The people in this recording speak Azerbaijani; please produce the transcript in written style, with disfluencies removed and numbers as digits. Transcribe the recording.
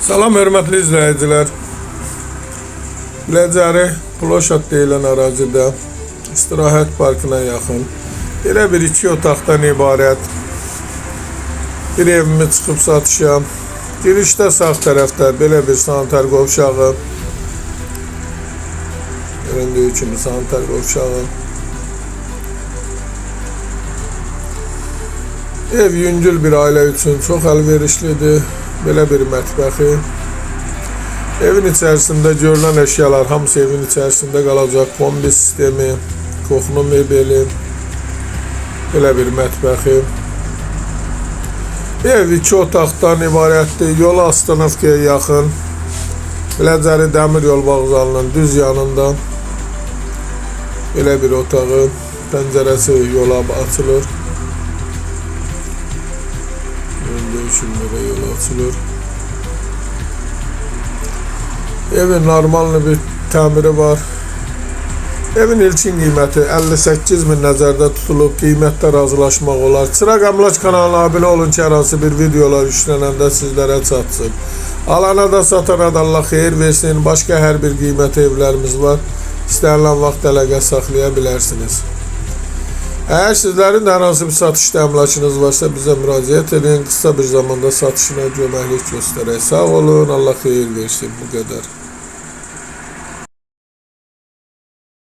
Salam hörmətli izləyicilər. Biləcəri Ploşad deyilən ərazidə istirahət parkına yaxın belə bir 2 otaqdan ibarət bir evimi çıxıb satışa. Girişdə sağ tərəfdə belə bir sanitar qovşağı, göründüyü kimi sanitar qovşağı. Ev yüngül bir ailə üçün çox əlverişlidir. Belə bir mətbəxi. Evin içərisində görülən əşyalar hamısı evin içərisində qalacaq. Kombi sistemi, qoxunu mebeli, belə bir mətbəxi. Ev 2 otaqdan ibarətdir. Yol Astanovkaya yaxın. Biləcəri dəmir yol vağzalının düz yanında. Belə bir otağı, pəncərəsi yola açılır. Şunlara yol açılır. Evin normallı bir təmiri var. Evin ilkin qiyməti 58.000 nəzərdə tutulub. Qiymətdə razılaşmaq olar. Çıraq Əmlak kanalına abunə olun ki, hər hansı bir videolar yüklənəndə sizlərə çatsın. Alana da satana da Allah xeyir versin. Başqa hər bir qiymət evlərimiz var. İstənilən vaxt əlaqə saxlaya bilərsiniz. Eğer sizlerin hər hansı bir satışda əmlakınız varsa bizə müraciət edin. Qısa bir zamanda satışına köməklik göstərək. Sağ olun, Allah xeyir versin. Bu qədər.